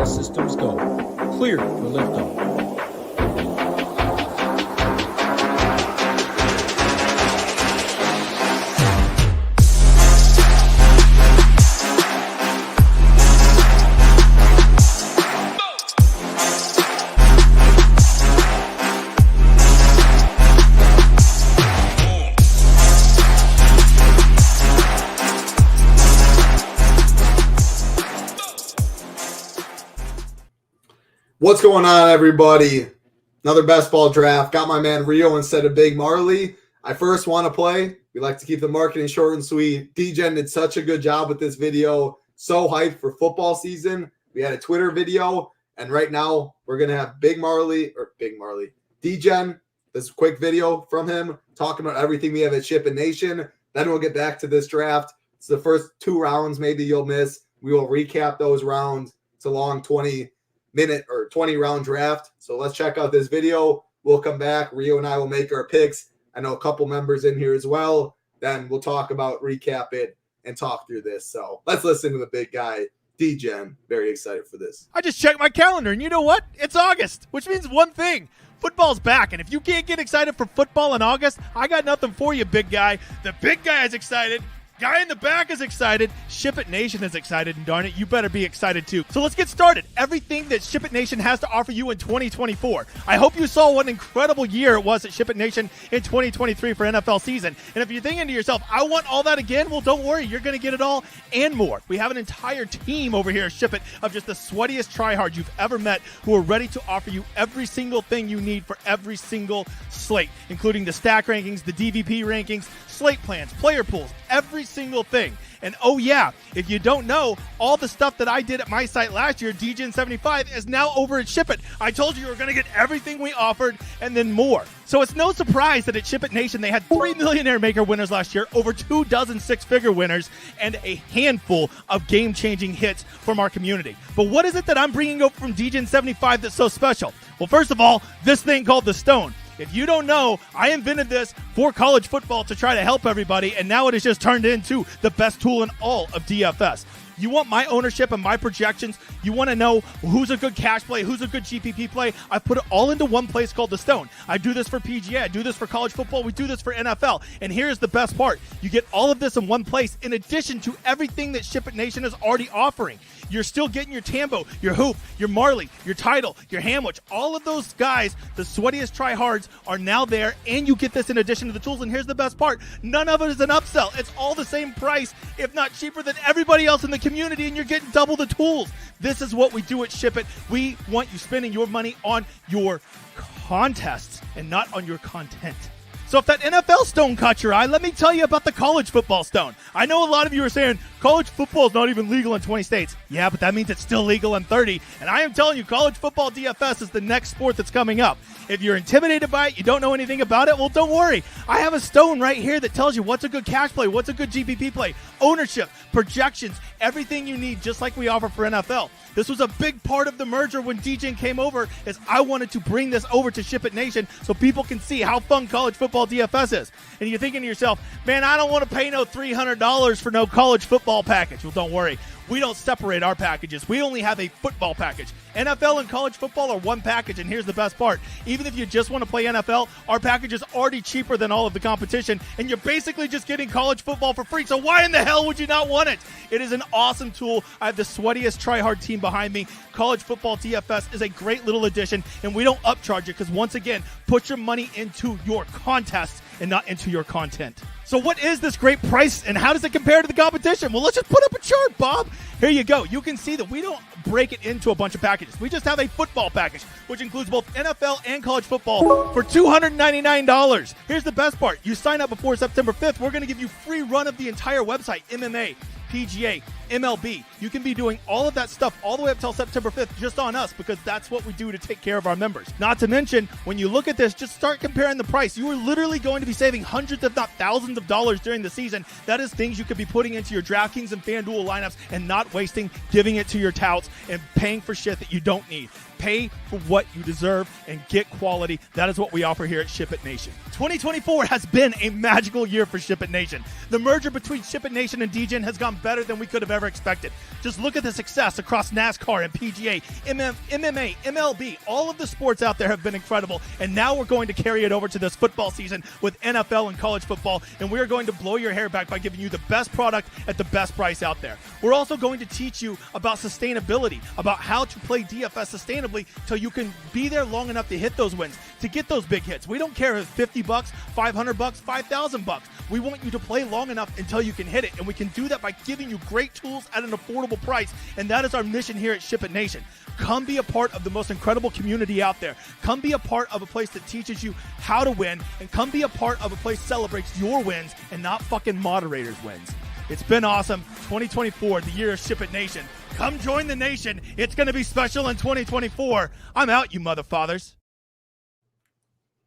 All systems go. Clear for liftoff. What's going on, everybody? Another best ball draft. Got my man Rio instead of Big Marley. I first want to play. We like to keep the marketing short and sweet. D-Gen did such a good job with this video. So hyped for football season. We had a Twitter video, and right now we're going to have Big Marley. D-Gen, this quick video from him talking about everything we have at SHIPIT Nation. Then we'll get back to this draft. It's the first 2 rounds maybe you'll miss. We will recap those rounds. It's a long 20-minute or 20-round draft. So let's check out this video. We'll come back. Rio and I will make our picks. I know a couple members in here as well. Then we'll talk about, recap it, and talk through this. So let's listen to the big guy, D-Gen. Very excited for this. I just checked my calendar, and you know what? It's August, which means one thing. Football's back, and if you can't get excited for football in August, I got nothing for you, big guy. The big guy is excited. Guy in the back is excited. SHIPIT Nation is excited, and darn it, you better be excited too. So let's get started. Everything that SHIPIT Nation has to offer you in 2024. I hope you saw what an incredible year it was at SHIPIT Nation in 2023 for NFL season. And if you're thinking to yourself, I want all that again, well, don't worry. You're going to get it all and more. We have an entire team over here at SHIPIT of just the sweatiest tryhards you've ever met who are ready to offer you every single thing you need for every single slate, including the stack rankings, the DVP rankings, slate plans, player pools, every single thing. And oh yeah, if you don't know, all the stuff that I did at my site last year, DGen75, is now over at SHIPIT. I told you were going to get everything we offered and then more. So it's no surprise that at SHIPIT Nation, they had 3 Millionaire Maker winners last year, over 2 dozen six-figure winners, and a handful of game-changing hits from our community. But what is it that I'm bringing over from DGen75 that's so special? Well, first of all, this thing called the Stone. If you don't know, I invented this for college football to try to help everybody, and now it has just turned into the best tool in all of DFS. You want my ownership and my projections. You want to know who's a good cash play, who's a good GPP play. I put it all into one place called The Stone. I do this for PGA. I do this for college football. We do this for NFL. And here's the best part. You get all of this in one place in addition to everything that SHIPIT Nation is already offering. You're still getting your Tambo, your Hoop, your Marley, your Title, your Hamwich. All of those guys, the sweatiest tryhards, are now there, and you get this in addition to the tools. And here's the best part. None of it is an upsell. It's all the same price, if not cheaper than everybody else in the community, and you're getting double the tools. This is what we do at SHIPIT. We want you spending your money on your contests and not on your content. So if that NFL stone caught your eye, let me tell you about the college football stone. I know a lot of you are saying college football is not even legal in 20 states. Yeah, but that means it's still legal in 30. And I am telling you, college football DFS is the next sport that's coming up. If you're intimidated by it, you don't know anything about it, well, don't worry. I have a stone right here that tells you what's a good cash play, what's a good GPP play, ownership, projections, everything you need, just like we offer for NFL. This was a big part of the merger when D-Gen came over, is I wanted to bring this over to SHIPIT Nation so people can see how fun college football DFS is. And you're thinking to yourself, man, I don't want to pay no $300 for no college football package. Well, don't worry. We don't separate our packages. We only have a football package. NFL and college football are one package, and here's the best part. Even if you just want to play NFL, our package is already cheaper than all of the competition, and you're basically just getting college football for free. So why in the hell would you not want it? It is an awesome tool. I have the sweatiest tryhard team behind me. College football DFS is a great little addition, and we don't upcharge it because, once again, put your money into your contests and not into your content. So what is this great price, and how does it compare to the competition? Well, let's just put up a chart, Bob. Here you go. You can see that we don't break it into a bunch of packages. We just have a football package, which includes both NFL and college football for $299. Here's the best part. You sign up before September 5th, we're going to give you free run of the entire website, MMA, PGA, MLB. You can be doing all of that stuff all the way up till September 5th just on us, because that's what we do to take care of our members. Not to mention, when you look at this, just start comparing the price. You are literally going to be saving hundreds if not thousands of dollars during the season. That is things you could be putting into your DraftKings and FanDuel lineups and not wasting, giving it to your touts and paying for shit that you don't need. Pay for what you deserve and get quality. That is what we offer here at SHIPIT Nation. 2024 has been a magical year for SHIPIT Nation. The merger between SHIPIT Nation and D-Gen has gone better than we could have ever expected. Just look at the success across NASCAR and PGA, MMA, MLB. All of the sports out there have been incredible, and now we're going to carry it over to this football season with NFL and college football, and we're going to blow your hair back by giving you the best product at the best price out there. We're also going to teach you about sustainability, about how to play DFS sustainably so you can be there long enough to hit those wins, to get those big hits. We don't care if it's $50, $500, $5,000. We want you to play long enough until you can hit it, and we can do that by giving you great tools at an affordable price, and that is our mission here at SHIPIT Nation. Come be a part of the most incredible community out there. Come be a part of a place that teaches you how to win, and come be a part of a place that celebrates your wins and not fucking moderators' wins. It's been awesome. 2024, the year of SHIPIT Nation. Come join the nation. It's going to be special in 2024. I'm out, you motherfathers.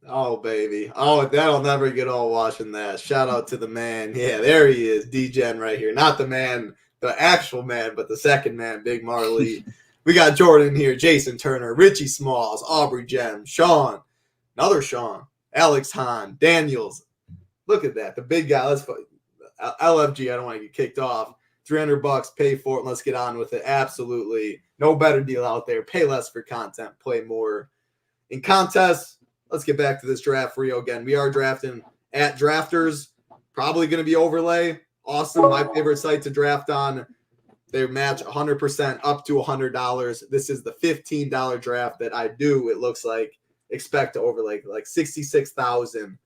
Oh, baby. Oh, that'll never get old watching that. Shout out to the man. Yeah, there he is, D-Gen right here. Not the man, the actual man, but the second man, Big Marley. We got Jordan here, Jason Turner, Richie Smalls, Aubrey Jem, Sean, another Sean, Alex Hahn, Daniels. Look at that. The big guy. Let's LFG, I don't want to get kicked off. $300, pay for it, and let's get on with it. Absolutely. No better deal out there. Pay less for content, play more. In contests, let's get back to this draft, Rio. Again, we are drafting at Drafters. Probably going to be overlay. Awesome. My favorite site to draft on. They match 100% up to $100. This is the $15 draft that I do. It looks like expect to overlay like 66,000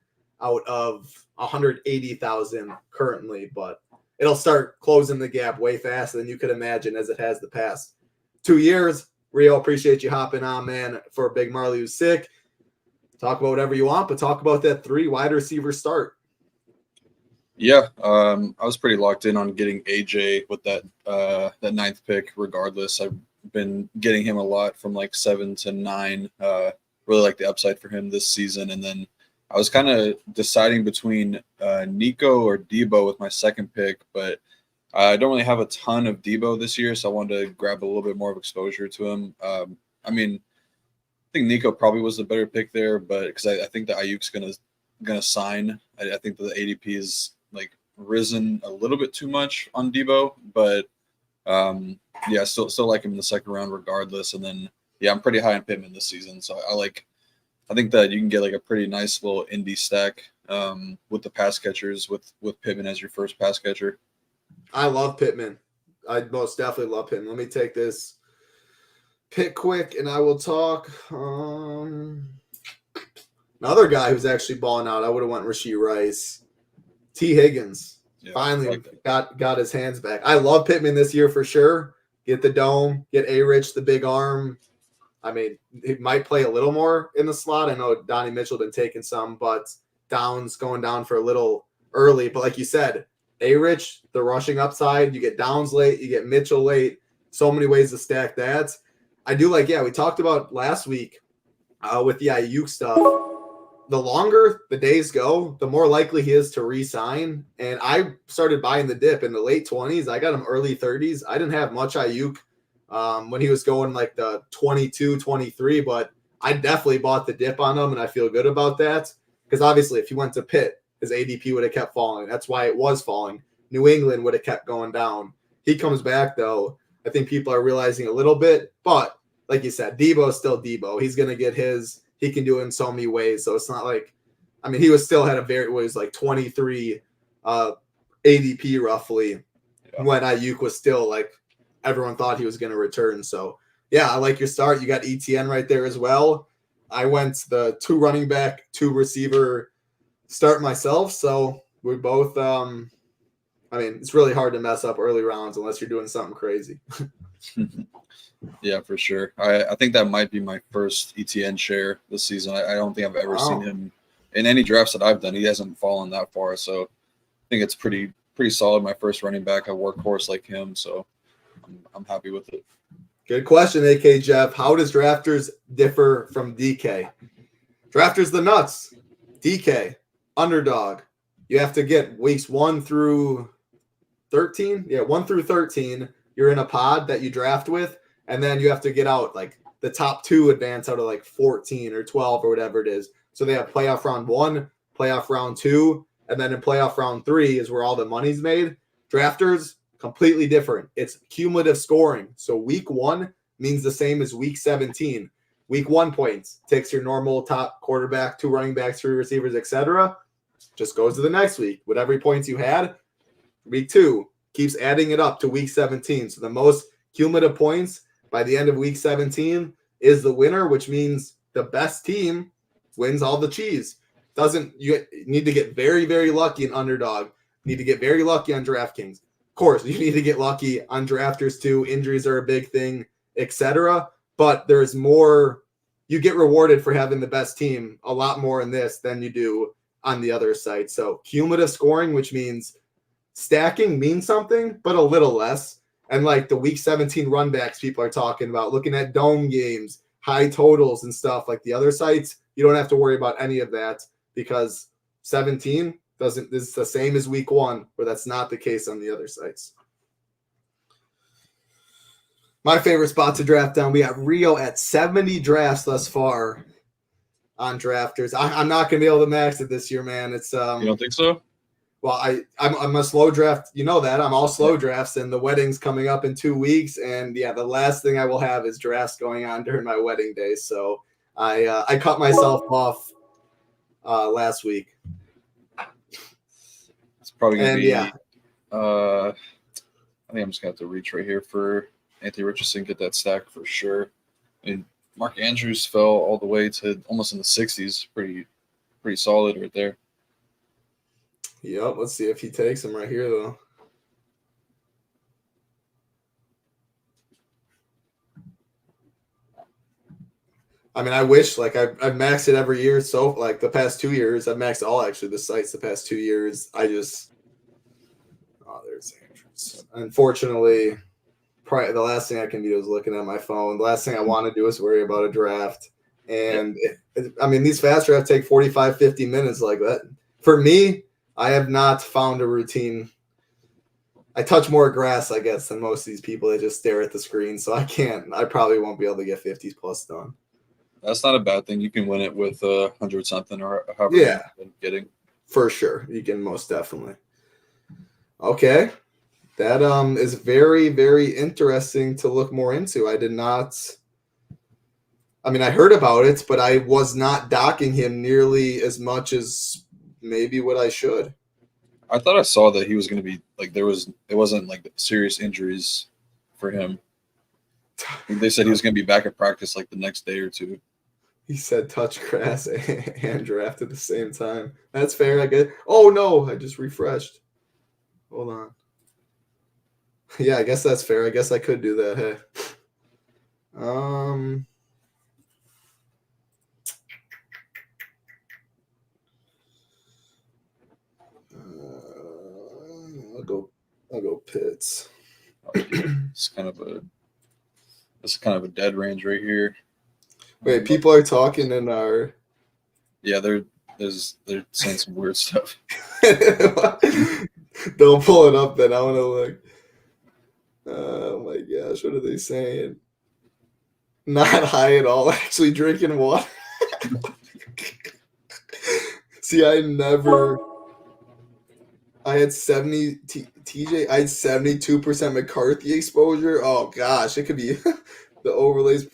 out of 180,000 currently, but it'll start closing the gap way faster than you could imagine as it has the past 2 years. Rio, appreciate you hopping on, man, for Big Marley who's sick. Talk about whatever you want, but talk about that 3 wide receiver start. Yeah, I was pretty locked in on getting AJ with that 9th pick regardless. I've been getting him a lot from like 7 to 9. Really like the upside for him this season. And then I was kind of deciding between Nico or Debo with my 2nd pick, but I don't really have a ton of Debo this year, so I wanted to grab a little bit more of exposure to him. I think Nico probably was the better pick there, but because I think that Ayuk's gonna sign. I think that the ADP is like risen a little bit too much on Debo, but yeah, still like him in the 2nd round regardless. And then yeah, I'm pretty high on Pittman this season, so I think that you can get like a pretty nice little indie stack with the pass catchers with Pittman as your first pass catcher. I love Pittman. I most definitely love him. Let me take this pick quick, and I will talk. Another guy who's actually balling out. I would have went Rashee Rice. T. Higgins finally got his hands back. I love Pittman this year for sure. Get the dome, get A-Rich, the big arm. I mean, he might play a little more in the slot. I know Donnie Mitchell been taking some, but Downs going down for a little early. But like you said, A-Rich, the rushing upside, you get Downs late, you get Mitchell late. So many ways to stack that. I do like, we talked about last week with the Ayuk stuff. The longer the days go, the more likely he is to re-sign. And I started buying the dip in the late 20s. I got him early 30s. I didn't have much Ayuk when he was going like the 22, 23, but I definitely bought the dip on him, and I feel good about that. Because obviously if he went to Pitt, his ADP would have kept falling. That's why it was falling. New England would have kept going down. He comes back, though. I think people are realizing a little bit. But like you said, Debo's still Debo. He's going to get his. He can do it in so many ways. So it's not like, I mean, he was like 23 ADP roughly when Ayuk was still like everyone thought he was going to return. So yeah, I like your start. You got ETN right there as well. I went the 2 running back, 2 receiver start myself. So we both, it's really hard to mess up early rounds unless you're doing something crazy. Yeah, for sure. I think that might be my first ETN share this season. I don't think I've ever seen him in any drafts that I've done. He hasn't fallen that far, so I think it's pretty solid. My first running back, a workhorse like him, so I'm happy with it. Good question, AK Jeff. How does Drafters differ from DK? Drafters the nuts. DK, Underdog. You have to get weeks 1 through 13. Yeah, 1 through 13. You're in a pod that you draft with. And then you have to get out like the top 2 advance out of like 14 or 12 or whatever it is. So they have playoff round 1, playoff round 2, and then in playoff round 3 is where all the money's made. Drafters, completely different. It's cumulative scoring. So week 1 means the same as week 17. Week 1 points takes your normal top quarterback, 2 running backs, 3 receivers, etc. Just goes to the next week. Whatever points you had, week 2 keeps adding it up to week 17. So the most cumulative points by the end of week 17 is the winner, which means the best team wins all the cheese. You need to get very, very lucky in Underdog. You need to get very lucky on DraftKings. Of course, you need to get lucky on drafters too. Injuries are a big thing, etc. But there's more. You get rewarded for having the best team a lot more in this than you do on the other side. So cumulative scoring, which means stacking means something, but a little less. And like the week 17 run backs people are talking about, looking at dome games, high totals and stuff like the other sites, you don't have to worry about any of that because 17 is the same as week 1, where that's not the case on the other sites. My favorite spot to draft down, we got Rio at 70 drafts thus far on drafters. I'm not going to be able to max it this year, man. It's You don't think so? Well, I'm a slow draft. You know that. I'm all slow drafts, and the wedding's coming up in 2 weeks. And, yeah, the last thing I will have is drafts going on during my wedding day. So I cut myself off last week. It's probably going to be yeah. I think I'm just going to have to reach right here for Anthony Richardson, get that stack for sure. I mean, Mark Andrews fell all the way to almost in the 60s. Pretty solid right there. Yep, let's see if he takes him right here, though. I mean, I wish, like, I've maxed it every year. So, like, the past 2 years, I've maxed all, actually, the sites the past 2 years. There's Andrews. Unfortunately, probably the last thing I can do is looking at my phone. The last thing I want to do is worry about a draft. And, these fast drafts take 45, 50 minutes like that. For me, I have not found a routine. I touch more grass, I guess, than most of these people that just stare at the screen. So I probably won't be able to get 50s plus done. That's not a bad thing. You can win it with 100 something or however you've been getting. For sure. You can most definitely. Okay. That is very, very interesting to look more into. I heard about it, but I was not docking him nearly as much as maybe what I should. I thought I saw that he was going to be like it wasn't like serious injuries for him. They said he was going to be back at practice like the next day or two. He said touch grass and draft at the same time. That's fair, I guess. Oh no, I just refreshed. Hold on. Yeah, I guess that's fair. I guess I could do that. Hey. I'll go Pitts. It's kind of a dead range right here. Wait, people are talking in our. Yeah, they're saying some weird stuff. Don't pull it up then. I want to look. Oh my gosh, what are they saying? Not high at all. Actually drinking water. See, I had 70 TJ. I had 72% McCarthy exposure. Oh gosh, it could be the overlays.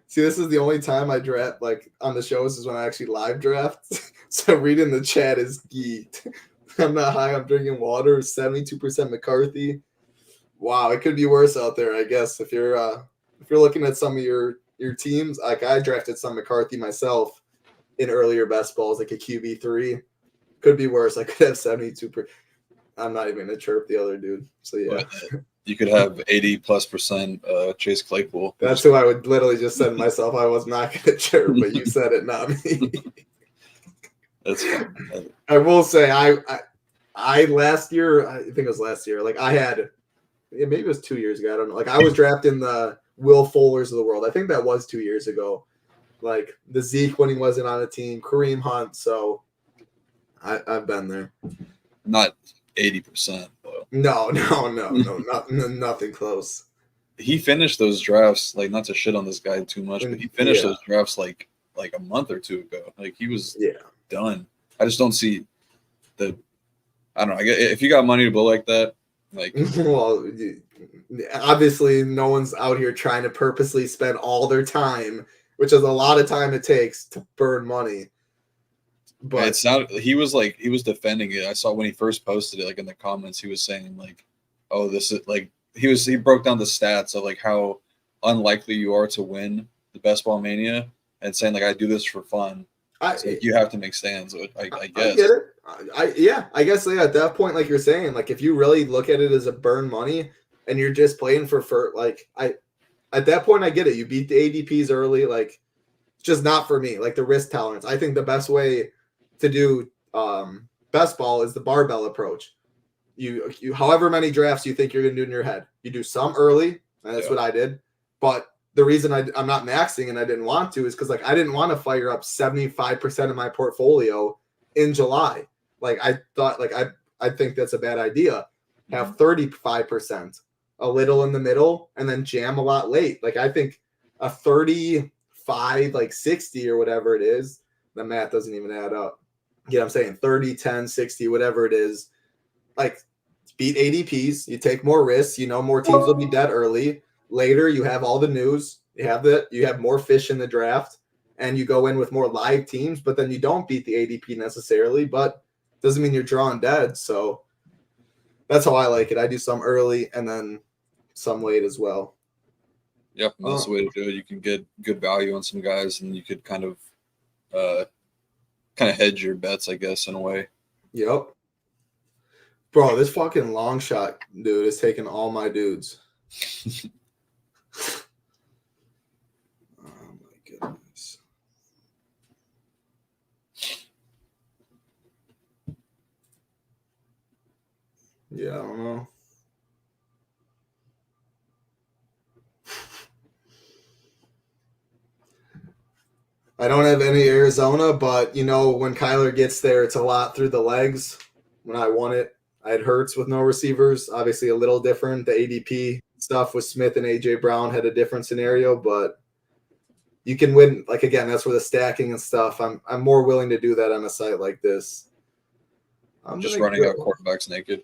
See, this is the only time I draft like on the shows is when I actually live draft. So reading the chat is geeked. I'm not high. I'm drinking water. 72% McCarthy. Wow, it could be worse out there, I guess. If you're looking at some of your teams, like I drafted some McCarthy myself in earlier best balls, like a QB3. Could be worse. I could have 72%. I'm not even gonna chirp the other dude. So yeah. You could have 80+% Chase Claypool. That's who I would literally just said myself. I was not gonna chirp, but you said it, not me. That's fine. I will say I last year, I think it was last year, like I had maybe it was 2 years ago. I don't know. Like I was drafting the Will Fullers of the world. I think that was 2 years ago. Like the Zeke when he wasn't on a team, Kareem Hunt. So I've been there. Not 80%, though. No, nothing close. He finished those drafts, like not to shit on this guy too much, but he finished those drafts like a month or two ago. Like he was done. I just don't see I don't know. If you got money to blow like that, Like, Well, obviously, no one's out here trying to purposely spend all their time, which is a lot of time it takes to burn money. But it's not. He was defending it. I saw when he first posted it, like in the comments, he was saying like, "Oh, this is like." He broke down the stats of like how unlikely you are to win the Best Ball Mania, and saying like, "I do this for fun." So, like, you have to make stands. I guess. I get it. I guess at that point, like you're saying, like if you really look at it as a burn money and you're just playing for at that point I get it. You beat the ADPs early, like it's just not for me. Like the risk tolerance. I think the best way to do best ball is the barbell approach. You however many drafts you think you're gonna do in your head. You do some early, and that's what I did. But the reason I'm not maxing and I didn't want to is because like I didn't want to fire up 75% of my portfolio in July. Like I thought, like I think that's a bad idea. Have 35%, a little in the middle, and then jam a lot late. Like I think a 35, like 60 or whatever it is. The math doesn't even add up. You know what I'm saying? 30, 10, 60, whatever it is. Like beat ADPs. You take more risks. You know more teams will be dead early. Later, you have all the news. You have more fish in the draft, and you go in with more live teams. But then you don't beat the ADP necessarily. But doesn't mean you're drawing dead. So that's how I like it. I do some early and then some late as well. Yep, that's the way to do it. You can get good value on some guys, and you could kind of hedge your bets, I guess, in a way. Yep. Bro, this fucking long shot dude is taking all my dudes. Oh my goodness. Yeah, I don't know. I don't have any Arizona, but you know, when Kyler gets there, it's a lot through the legs. When I won it, I had Hurts with no receivers. Obviously a little different. The ADP stuff with Smith and AJ Brown had a different scenario, but you can win. Like again, that's where the stacking and stuff. I'm more willing to do that on a site like this. I'm just running out quarterbacks naked.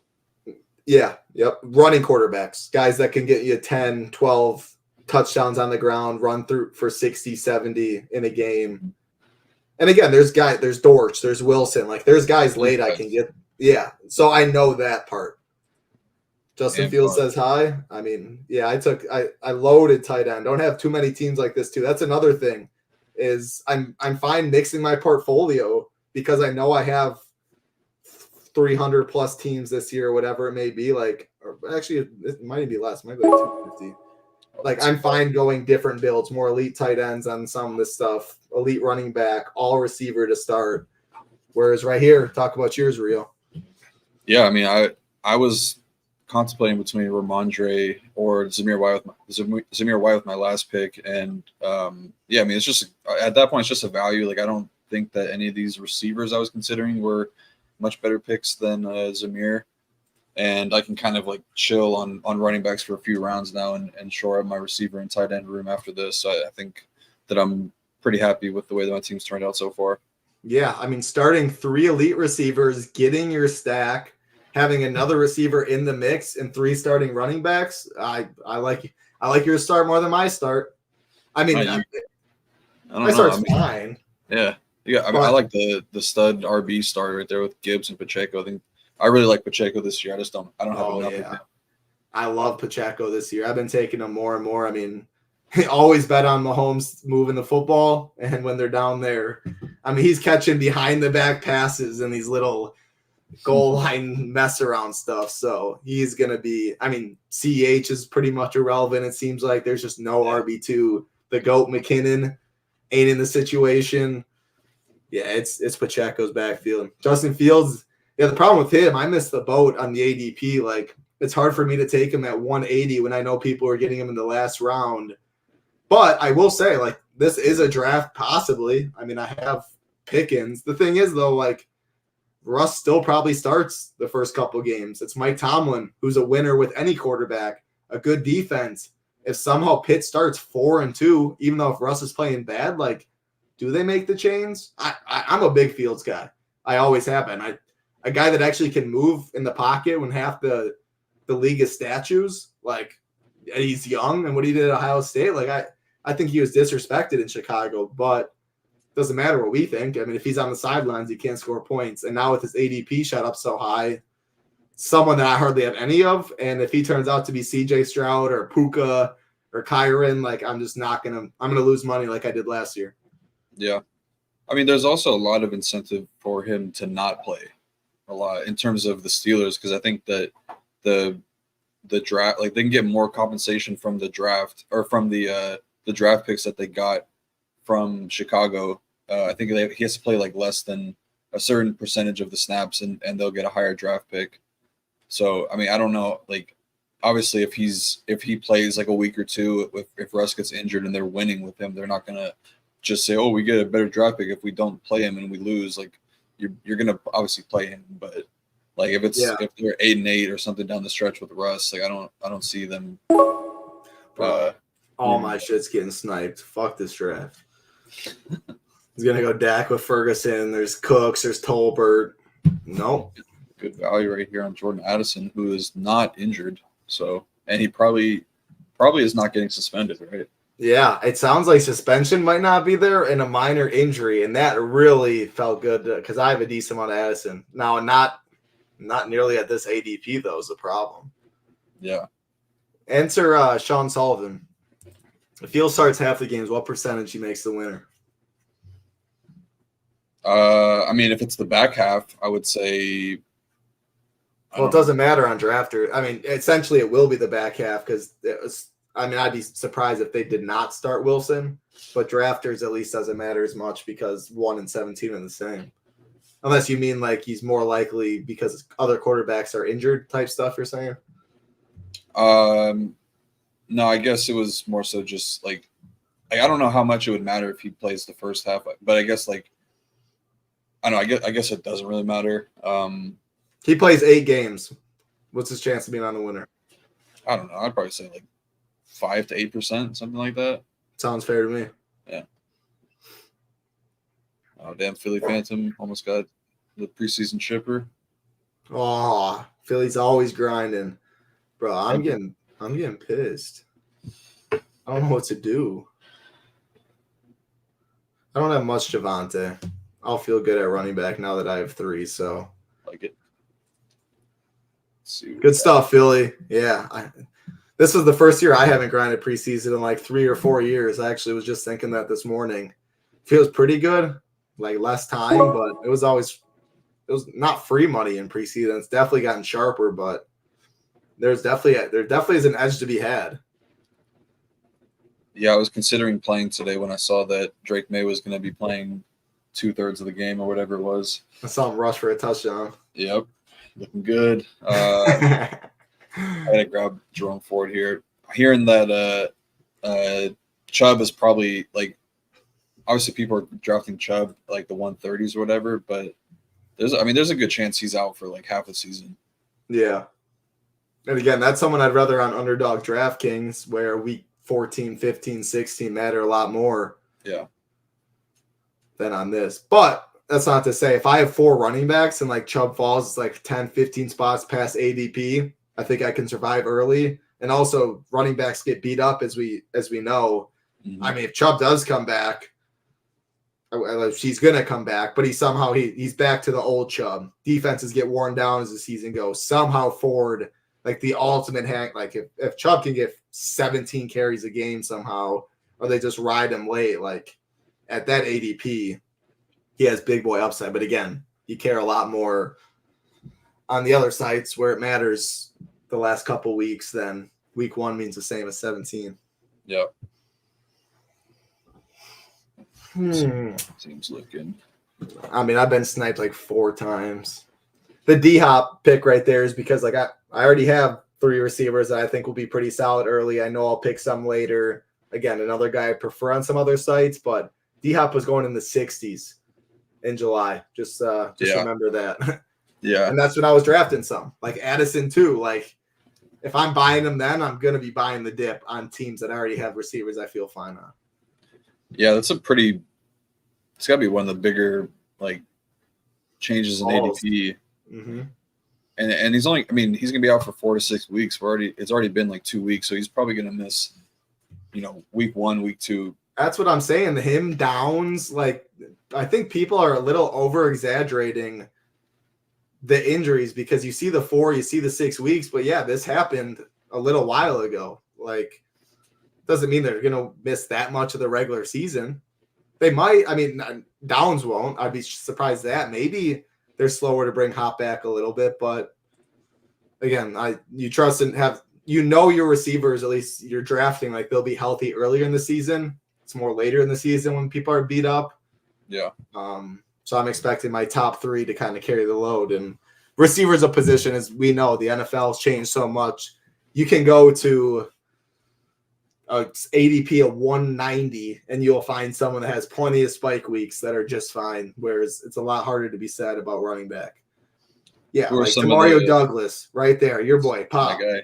Yeah, yep. Running quarterbacks, guys that can get you 10, 12 touchdowns on the ground, run through for 60, 70 in a game. And again, there's Dortch, there's Wilson. Like there's guys late I can get. Yeah, so I know that part. Justin Fields says hi. I mean, yeah, I loaded tight end. Don't have too many teams like this too. That's another thing is I'm fine mixing my portfolio because I know I have 300 plus teams this year, or whatever it may be. Like, or actually, it might even be less. It might be like 250. Like, I'm fine going different builds, more elite tight ends on some of this stuff, elite running back, all receiver to start. Whereas right here, talk about yours, Rio. Yeah, I mean, I was contemplating between Ramondre or Zamir White with my last pick, and yeah, I mean, it's just at that point, it's just a value. Like, I don't think that any of these receivers I was considering were much better picks than Zamir, and I can kind of like chill on running backs for a few rounds now and shore up my receiver and tight end room after this. So I think that I'm pretty happy with the way that my team's turned out so far. Yeah, I mean, starting 3 elite receivers, getting your stack, having another receiver in the mix, and 3 starting running backs. I like your start more than my start. I mean, my start's fine. Yeah. Yeah, I mean, I like the stud RB start right there with Gibbs and Pacheco. I think I really like Pacheco this year. I don't have enough. Yeah. I love Pacheco this year. I've been taking him more and more. I mean, always bet on Mahomes moving the football, and when they're down there, I mean, he's catching behind the back passes and these little goal line mess around stuff. So he's gonna be. I mean, CH is pretty much irrelevant. It seems like there's just no RB2. The GOAT McKinnon ain't in the situation. Yeah, it's Pacheco's backfield. Justin Fields, yeah, the problem with him, I missed the boat on the ADP. Like, it's hard for me to take him at 180 when I know people are getting him in the last round. But I will say, like, this is a draft possibly. I mean, I have Pickens. The thing is, though, like, Russ still probably starts the first couple games. It's Mike Tomlin, who's a winner with any quarterback, a good defense. If somehow Pitt starts 4-2, even though if Russ is playing bad, like, do they make the chains? I'm a big Fields guy. I always have been. A guy that actually can move in the pocket when half the the league of statues, like he's young and what he did at Ohio State, like I think he was disrespected in Chicago, but doesn't matter what we think. I mean, if he's on the sidelines, he can't score points. And now with his ADP shot up so high, someone that I hardly have any of, and if he turns out to be CJ Stroud or Puka or Kyron, like I'm gonna lose money like I did last year. Yeah. I mean, there's also a lot of incentive for him to not play a lot in terms of the Steelers, because I think that the draft, like they can get more compensation from the draft or from the draft picks that they got from Chicago. I think he has to play like less than a certain percentage of the snaps, and they'll get a higher draft pick. So, I mean, I don't know. Like, obviously, if he plays like a week or two, if Russ gets injured and they're winning with him, they're not gonna just say, "Oh, we get a better draft pick if we don't play him and we lose." Like, you're gonna obviously play him, but like if they're 8-8 or something down the stretch with Russ, like I don't see them. All my shit's getting sniped. Fuck this draft. He's gonna go Dak with Ferguson. There's Cooks. There's Tolbert. Nope. Good value right here on Jordan Addison, who is not injured. So, and he probably is not getting suspended, right? Yeah, it sounds like suspension might not be there and a minor injury, and that really felt good because I have a decent amount of Addison. Now, not nearly at this ADP, though, is the problem. Yeah. Enter Sean Sullivan. If Field starts half the games, what percentage he makes the winner? I mean, if it's the back half, I would say. Well, it doesn't matter on drafter. I mean, essentially, it will be the back half because it was. I mean, I'd be surprised if they did not start Wilson, but drafters at least doesn't matter as much because 1 and 17 are the same. Unless you mean like he's more likely because other quarterbacks are injured type stuff. You're saying? No, I guess it was more so just like I don't know how much it would matter if he plays the first half, but I guess like I don't know. I guess it doesn't really matter. He plays 8 games. What's his chance of being on the winner? I don't know. I'd probably say like 5 to 8%, something like that. Sounds fair to me. Yeah. Oh damn! Philly Phantom almost got the preseason shipper. Oh, Philly's always grinding, bro. I'm getting pissed. I don't know what to do. I don't have much Javante. I'll feel good at running back now that I have 3. So Like it. Good stuff, Philly. Yeah. This was the first year I haven't grinded preseason in like 3 or 4 years. I actually was just thinking that this morning. Feels pretty good, like less time, but it was not free money in preseason. It's definitely gotten sharper, but there definitely is an edge to be had. Yeah, I was considering playing today when I saw that Drake May was going to be playing 2/3 of the game or whatever it was. I saw him rush for a touchdown. Yep, looking good. I had to grab Jerome Ford here. Hearing that Chubb is probably like, obviously people are drafting Chubb like the 130s or whatever, but there's a good chance he's out for like half the season. Yeah. And again, that's someone I'd rather on Underdog DraftKings where week 14, 15, 16 matter a lot more. Yeah. Than on this. But that's not to say if I have 4 running backs and like Chubb falls like 10, 15 spots past ADP, I think I can survive early. And also running backs get beat up as we know. Mm-hmm. I mean, if Chubb does come back, she's gonna come back, but he's back to the old Chubb. Defenses get worn down as the season goes. Somehow Ford, like the ultimate hack, like if Chubb can get 17 carries a game somehow, or they just ride him late, like at that ADP, he has big boy upside. But again, you care a lot more on the other sites where it matters the last couple weeks than week 1 means the same as 17. Yep. Seems looking. I mean, I've been sniped like 4 times. The D-Hop pick right there is because like I already have 3 receivers that I think will be pretty solid early. I know I'll pick some later. Again, another guy I prefer on some other sites, but D-Hop was going in the 60s in July. Just remember that. Yeah. And that's when I was drafting some. Like Addison too. Like if I'm buying them then, I'm going to be buying the dip on teams that already have receivers I feel fine on. Yeah, it's got to be one of the bigger like changes in ADP. Mm-hmm. And he's only, I mean, he's gonna be out for 4 to 6 weeks. It's already been like 2 weeks, so he's probably gonna miss, week 1, week 2. That's what I'm saying. Him Downs, like I think people are a little over exaggerating the injuries because you see the 4, you see the 6 weeks, but yeah, this happened a little while ago. Like, doesn't mean they're gonna miss that much of the regular season. They might. I mean, Downs won't. I'd be surprised that maybe they're slower to bring Hop back a little bit, but again, you trust and have your receivers, at least you're drafting, like they'll be healthy earlier in the season. It's more later in the season when people are beat up. Yeah. So I'm expecting my top 3 to kind of carry the load. And receivers a position, as we know, the NFL's changed so much. You can go to ADP of 190 and you'll find someone that has plenty of spike weeks that are just fine, whereas it's a lot harder to be said about running back. Yeah, like Mario Douglas right there, your boy Pop. Guy.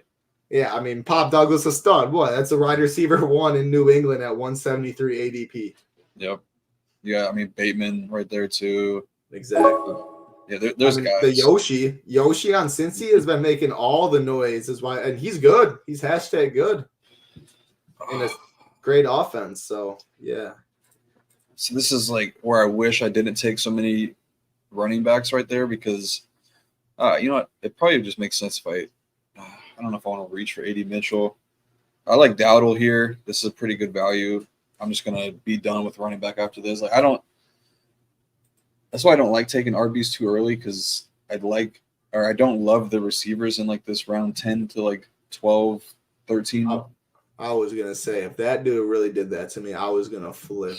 Yeah, I mean Pop Douglas a stud. Boy, that's a wide receiver 1 in New England at 173 ADP. Yep. Yeah, I mean Bateman right there too. Exactly. Yeah, there's guys. The Yoshi on Cincy has been making all the noise, and he's good. He's #good. In a great offense, so yeah. So this is like where I wish I didn't take so many running backs right there because, you know what? It probably just makes sense if I don't know if I want to reach for AD Mitchell. I like Dowdle here. This is a pretty good value. I'm just gonna be done with running back after this. Like that's why I don't like taking RBs too early because I don't love the receivers in like this round 10 to like 12, 13. I was going to say, if that dude really did that to me, I was going to flip.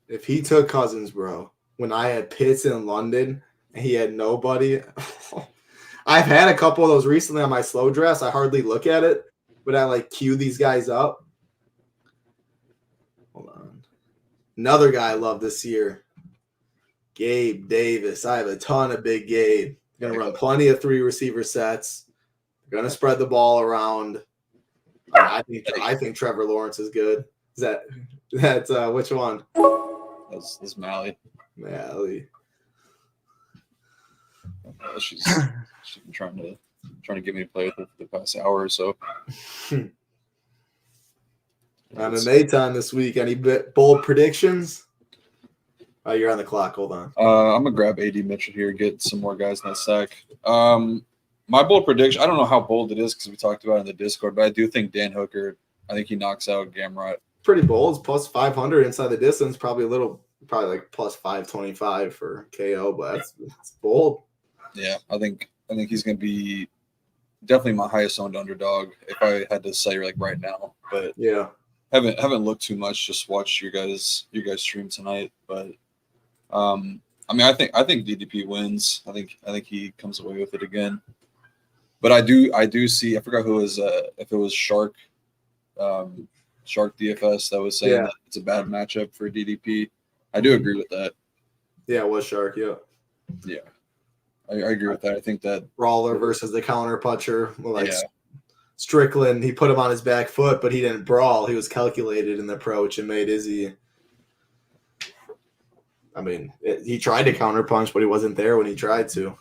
If he took Cousins, bro, when I had Pitts in London and he had nobody, I've had a couple of those recently on my slow dress. I hardly look at it, but I like cue these guys up. Hold on. Another guy I love this year, Gabe Davis. I have a ton of big Gabe. Going to run plenty of 3 receiver sets. Going to spread the ball around. I think Trevor Lawrence is good. Is that which one? That's Mally. Mally. She's been trying to get me to play with her for the past hour or so. MMA time this week. Any bold predictions? Oh, you're on the clock. Hold on. I'm gonna grab AD Mitchell here, get some more guys in that stack. My bold prediction, I don't know how bold it is because we talked about it in the Discord, but I do think Dan Hooker, I think he knocks out Gamrot. Pretty bold. It's plus 500 inside the distance, probably like plus 525 for KO, but that's bold. Yeah, I think he's going to be definitely my highest owned underdog if I had to say like right now. But yeah, haven't looked too much. Just watched your guys stream tonight. But I mean, I think DDP wins. I think he comes away with it again. But I do see, I forgot who was if it was Shark DFS that was saying that it's a bad matchup for DDP. I do agree with that. Yeah, it was Shark. Yeah. I agree with that. I think that Brawler versus the counter puncher, Strickland, he put him on his back foot, but he didn't brawl. He was calculated in the approach and made Izzy. I mean, he tried to counter punch, but he wasn't there when he tried to.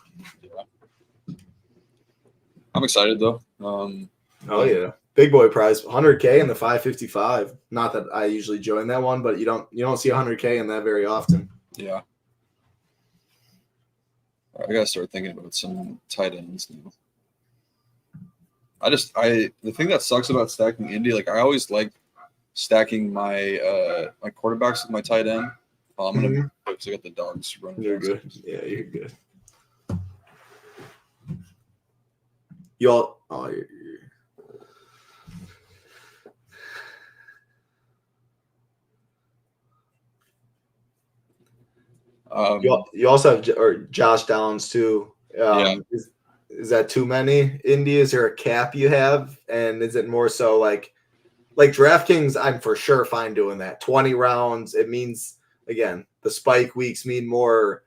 I'm excited though. Oh yeah, big boy prize, 100K in the 555. Not that I usually join that one, but you don't see 100K in that very often. Yeah. I gotta start thinking about some tight ends now. The thing that sucks about stacking Indy, like I always like stacking my my quarterbacks with my tight end. I'm gonna because I got the dogs running. You're good. Yeah, you're good. You're you also have Josh Downs too. Is that too many? Indy, is there a cap you have, and is it more so like DraftKings? I'm for sure fine doing that. 20 rounds. It means again the spike weeks mean more.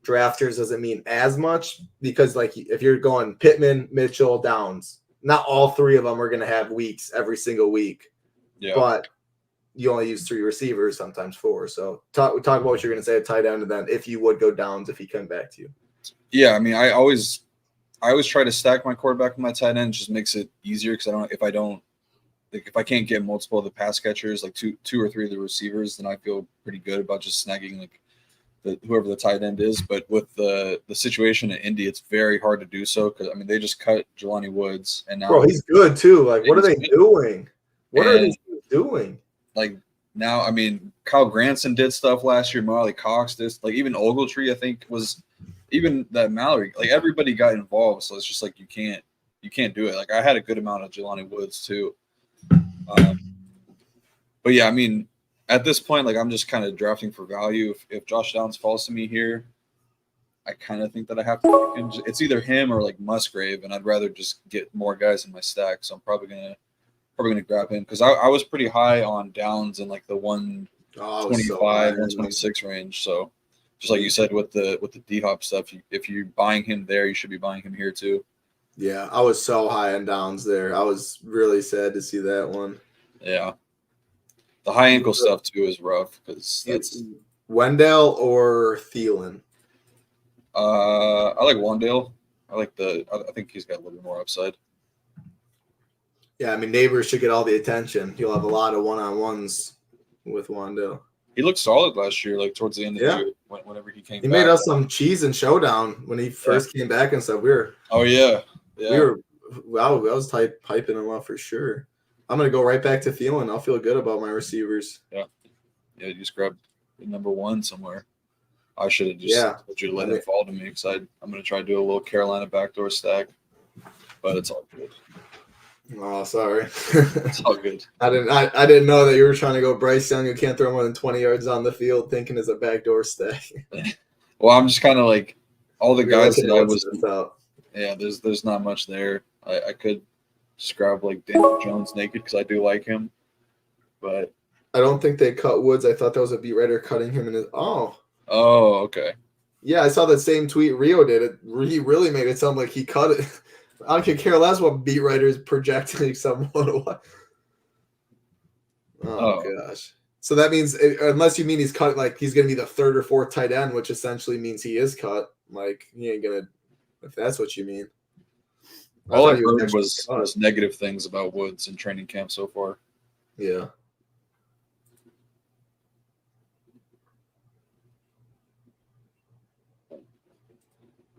Drafters doesn't mean as much because like if you're going Pittman, Mitchell, Downs, not all 3 of them are going to have weeks every single week. Yeah. But you only use 3 receivers, sometimes 4. So talk about what you're going to say at tight end, and then if you would go Downs if he come back to you. Yeah, I mean, I always try to stack my quarterback with my tight end. It just makes it easier because if I can't get multiple of the pass catchers, like two or three of the receivers, then I feel pretty good about just snagging like whoever the tight end is. But with the situation in Indy, it's very hard to do so because I mean they just cut Jelani Woods and now Bro, he's good too. Like, what are they doing? What are these doing? Like now, I mean, Kyle Granson did stuff last year. Marley Cox did, like even Ogletree, I think was even that Mallory. Like everybody got involved, so it's just like you can't do it. Like I had a good amount of Jelani Woods too. But yeah, I mean, at this point, like I'm just kind of drafting for value. If Josh Downs falls to me here, I kind of think that I have to pick him. It's either him or like Musgrave, and I'd rather just get more guys in my stack. So I'm probably gonna grab him because I was pretty high on Downs in like the 125, 126 range. So just like you said with the D Hop stuff, if you're buying him there, you should be buying him here too. Yeah, I was so high on Downs there. I was really sad to see that one. Yeah. The high ankle stuff too is rough because that's Wendell or Thielen. I like Wandale. I think he's got a little bit more upside. Yeah, I mean Neighbors should get all the attention. He'll have a lot of one-on-ones with Wandale. He looked solid last year, like towards the end of the year whenever he came back. He made us some cheese and showdown when he first came back and stuff. I was piping him up for sure. I'm going to go right back to Thielen. I'll feel good about my receivers. Yeah, you just grabbed the number one somewhere. I should have just told you to let it fall to me because I'm going to try to do a little Carolina backdoor stack, but it's all good. Oh, sorry. It's all good. I didn't know that you were trying to go Bryce Young, who can't throw more than 20 yards on the field, thinking it's a backdoor stack. Well, I'm just kind of like all the guys that I was. Yeah, there's not much there. I could just grab like Daniel Jones naked because I do like him, but I don't think they cut Woods. I thought that was a beat writer cutting him in his. Oh, okay. Yeah, I saw that same tweet Rio did. He really made it sound like he cut it. I don't care less what beat writers projecting someone. Oh gosh. So that means, unless you mean he's cut, like he's going to be the third or fourth tight end, which essentially means he is cut. Like he ain't going to, if that's what you mean. All I heard was negative things about Woods in training camp so far. Yeah.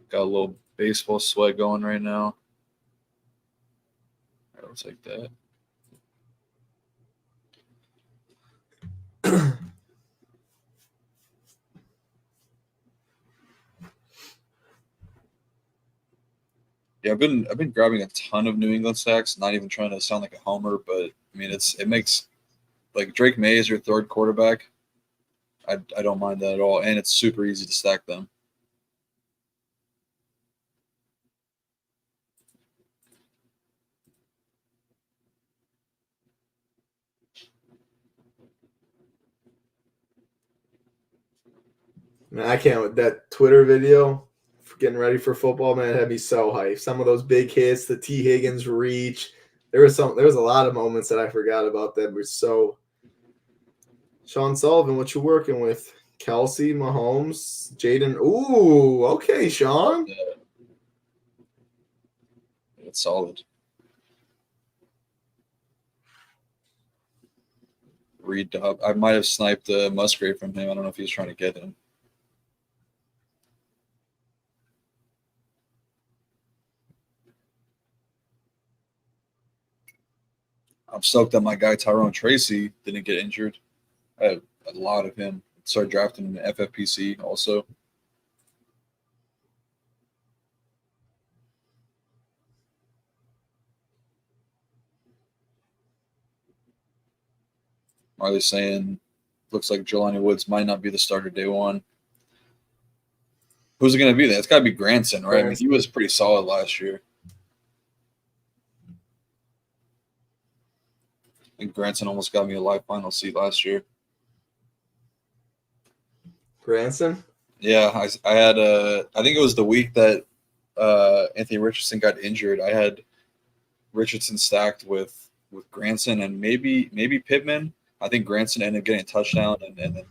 Got a little baseball sweat going right now. I'll take that. Yeah, I've been grabbing a ton of New England stacks. Not even trying to sound like a homer, but I mean it makes like Drake May is your third quarterback. I don't mind that at all, and it's super easy to stack them. Man, I can't with that Twitter video for getting ready for football, man, it had me so hyped. Some of those big hits, the T. Higgins reach. There was a lot of moments that I forgot about that were so. Sean Sullivan, what you working with? Kelsey, Mahomes, Jaden. Ooh, okay, Sean. It's solid. Reed Dub. I might have sniped Musgrave from him. I don't know if he was trying to get him. I'm stoked that my guy Tyrone Tracy didn't get injured. I have a lot of him. Started drafting him in FFPC also. Marley's saying looks like Jelani Woods might not be the starter day one. Who's it going to be then? It's got to be Granson, right? I mean, he was pretty solid last year. I think Granson almost got me a live final seat last year. Granson? Yeah, I had I think it was the week that Anthony Richardson got injured. I had Richardson stacked with Granson and maybe Pittman. I think Granson ended up getting a touchdown and then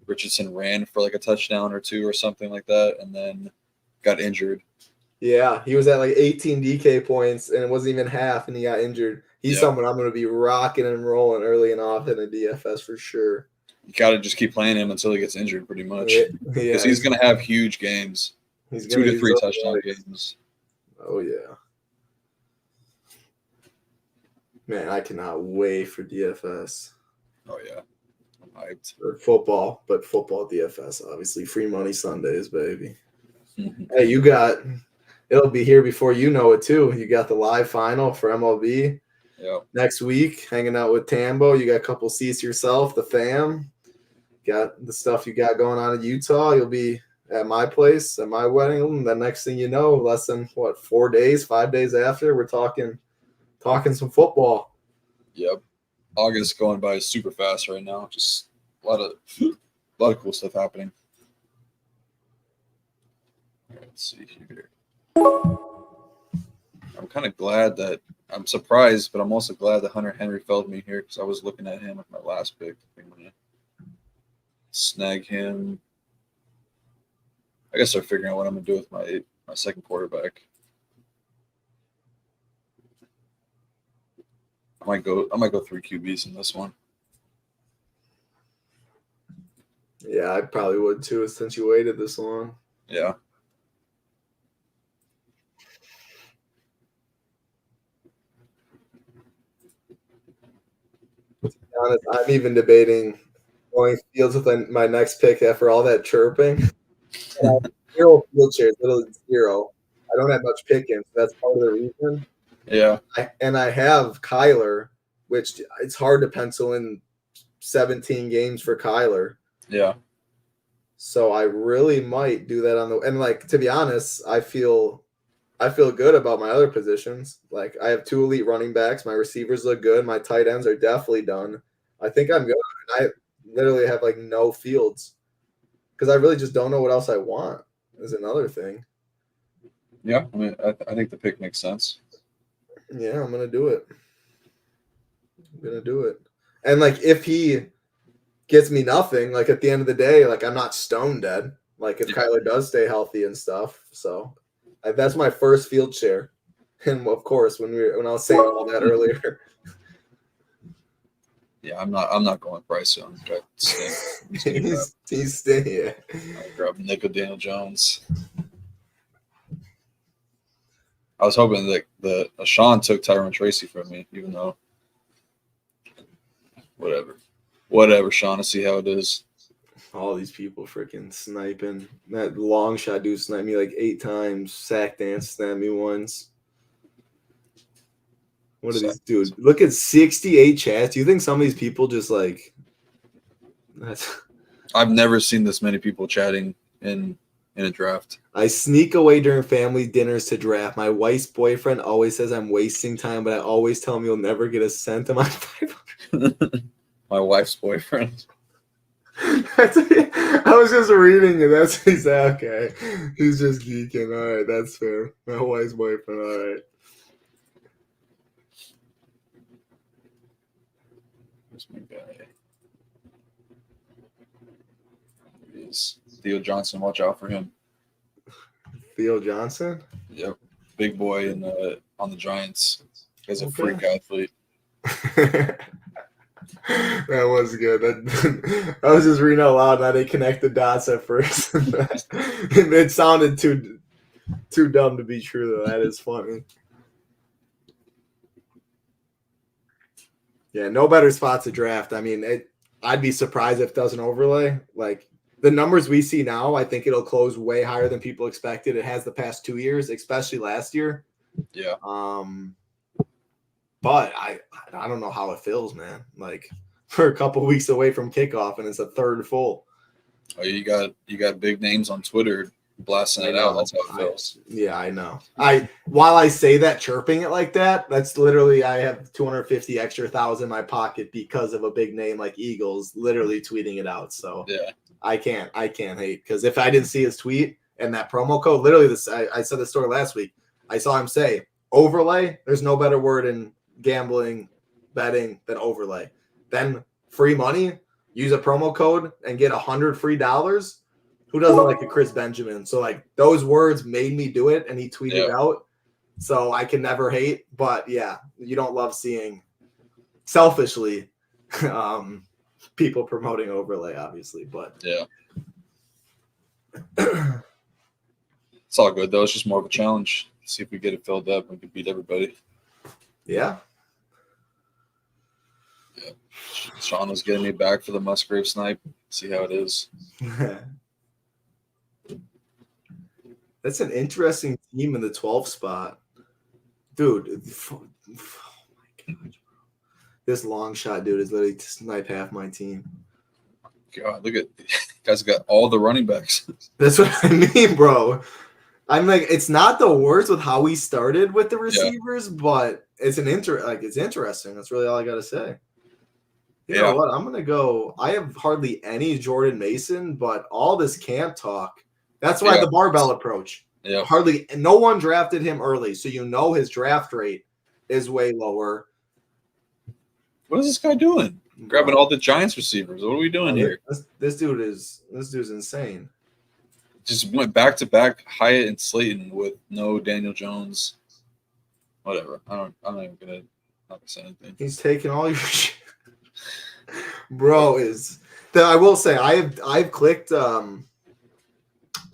Richardson ran for like a touchdown or two or something like that. And then got injured. Yeah, he was at like 18 DK points, and it wasn't even half, and he got injured. He's someone I'm going to be rocking and rolling early and often in DFS for sure. You got to just keep playing him until he gets injured, pretty much. Yeah, Because he's going to have huge games. He's 2 to 3 touchdown games. Oh, yeah. Man, I cannot wait for DFS. Oh, yeah. I'm hyped. Or football, but football DFS, obviously. Free money Sundays, baby. Hey, it'll be here before you know it, too. You got the live final for MLB next week, hanging out with Tambo. You got a couple seats yourself, the fam. Got the stuff you got going on in Utah. You'll be at my place, at my wedding. And the next thing you know, less than, 5 days after, we're talking some football. Yep. August going by super fast right now. Just a lot of cool stuff happening. Let's see here. I'm kind of glad that I'm surprised, but I'm also glad that Hunter Henry felled me here because I was looking at him with my last pick. I'm gonna snag him. I guess they're figuring out what I'm gonna do with my second quarterback. I might go 3 QBs in this one. Yeah, I probably would too, since you waited this long. Yeah. To be honest, I'm even debating going Fields with my next pick after all that chirping. I have 0 field shares, literally 0. I don't have much picking, so that's part of the reason. Yeah. I have Kyler, which it's hard to pencil in 17 games for Kyler. Yeah. So I really might do that to be honest, I feel good about my other positions. Like I have 2 elite running backs, my receivers look good, my tight ends are definitely done. I think I'm good. I literally have like no fields because I really just don't know what else I want. Is another thing. Yeah, I mean, I think the pick makes sense. Yeah, I'm gonna do it. And like, if he gets me nothing, like at the end of the day, like I'm not stone dead. Like if Kyler does stay healthy and stuff, so that's my first field share. And of course, when I was saying all that earlier. Yeah, I'm not going Bryce Young. He's staying. I'll grab Nico Daniel Jones. I was hoping that Sean took Tyron Tracy from me, even though whatever, Sean. I see how it is. All these people freaking sniping. That long shot dude sniped me like 8 times. Sack dance snapped me once. What are these dudes? Look at 68 chats. Do you think some of these people just like I've never seen this many people chatting in a draft. I sneak away during family dinners to draft. My wife's boyfriend always says I'm wasting time, but I always tell him you'll never get a cent of my 500. My wife's boyfriend. I was just reading it. That's what he said. Okay. He's just geeking. All right, that's fair. My wife's boyfriend. All right. Where's my guy? There he is. Theo Johnson, watch out for him. Theo Johnson? Yep. Big boy on the Giants. He's a freak athlete. That was good. I was just reading out loud and I didn't connect the dots at first. It sounded too dumb to be true, though. That is funny. Yeah, no better spot to draft. I mean, I'd be surprised if it doesn't overlay. Like, the numbers we see now, I think it'll close way higher than people expected. It has the past 2 years, especially last year. Yeah. But I don't know how it feels, man. Like we're a couple weeks away from kickoff and it's a third full. Oh, you got big names on Twitter blasting it out. That's how it feels. Yeah, I know. While I say that, chirping it like that, that's literally I have 250 extra thousand in my pocket because of a big name like Eagles literally tweeting it out. So yeah. I can't hate because if I didn't see his tweet and that promo code, literally I said the story last week. I saw him say overlay. There's no better word in gambling, betting than overlay. Then free money. Use a promo code and get $100 free. Who doesn't like a Chris Benjamin? So like those words made me do it, and he tweeted out. So I can never hate, but yeah, you don't love seeing selfishly people promoting overlay, obviously, but yeah. It's all good though. It's just more of a challenge. See if we get it filled up and we can beat everybody. Yeah. Yeah. Sean was getting me back for the Musgrave snipe. See how it is. That's an interesting team in the 12 spot. Dude, oh my gosh, bro. This long shot dude is literally to snipe half my team. God, look at guys got all the running backs. That's what I mean, bro. I'm like, it's not the worst with how we started with the receivers, but it's it's interesting. That's really all I gotta say. You know what? I'm gonna go. I have hardly any Jordan Mason, but all this camp talk. That's why the barbell approach. Yeah. Hardly no one drafted him early, so you know his draft rate is way lower. What is this guy doing? Grabbing all the Giants receivers. What are we doing here? This dude's insane. Just went back to back Hyatt and Slayton with no Daniel Jones. Whatever. I'm not even gonna say anything. He's taking all your shit. Bro I will say I've clicked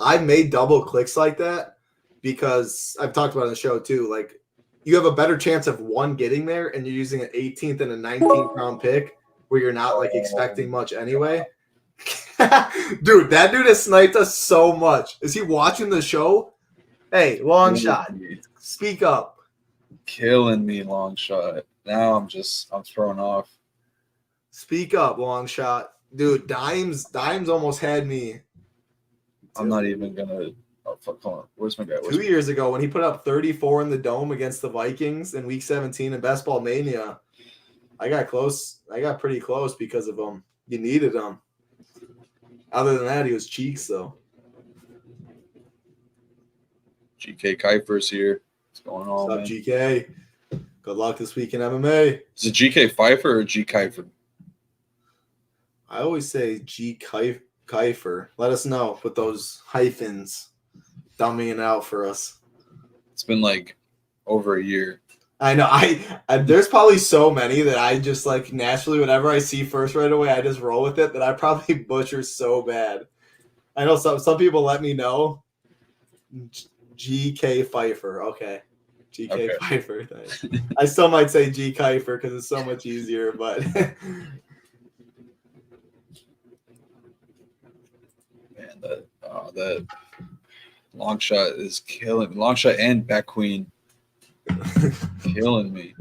I've made double clicks like that because I've talked about it on the show too. Like you have a better chance of one getting there and you're using an 18th and a 19th round pick where you're not like expecting much anyway. Dude, that dude has sniped us so much. Is he watching the show? Hey, long shot. Speak up. Killing me, long shot. Now I'm thrown off. Speak up, long shot. Dude, Dimes almost had me. I'm not even gonna fuck, hold on. Where's my guy? 2 years ago when he put up 34 in the dome against the Vikings in week 17 in Best Ball Mania, I got close. I got pretty close because of him. You needed him. Other than that, he was cheeks, though. GK Kuiper's here. What's going on, What's up, GK? Good luck this week in MMA. Is it GK Pfeiffer or G Kuiper? I always say G Kuiper. Let us know with those hyphens dumbing out for us. It's been like over a year. I know. I there's probably so many that I just like naturally whenever I see first right away, I just roll with it that I probably butcher so bad. I know some people let me know. GK Pfeiffer. Okay. GK Pfeiffer. I still might say G Kuiper because it's so much easier, but man, that long shot is killing me. Long shot and back queen. Killing me.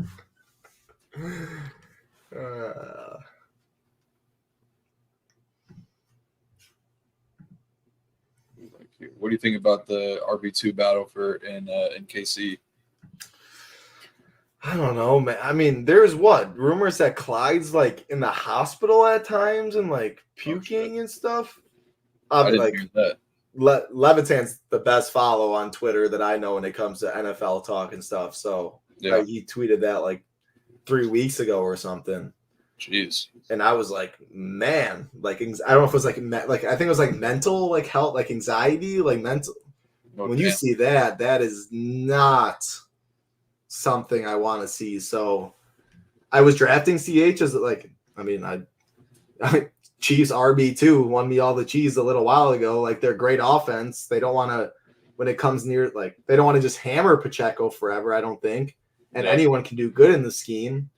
What do you think about the RB2 battle in KC? I don't know, man. I mean, there's rumors that Clyde's like in the hospital at times and like puking and stuff. I didn't hear that. Levitan's the best follow on Twitter that I know when it comes to NFL talk and stuff. So he tweeted that like 3 weeks ago or something. Jeez. And I was like, man, like I don't know if it was like I think it was like mental, like health, like anxiety, like mental. Okay. When you see that, that is not something I want to see. So I was drafting CH as like, I mean, Chiefs RB2 won me all the cheese a little while ago. Like they're great offense. They don't want to, when it comes near, like they don't want to just hammer Pacheco forever, I don't think. And anyone can do good in the scheme.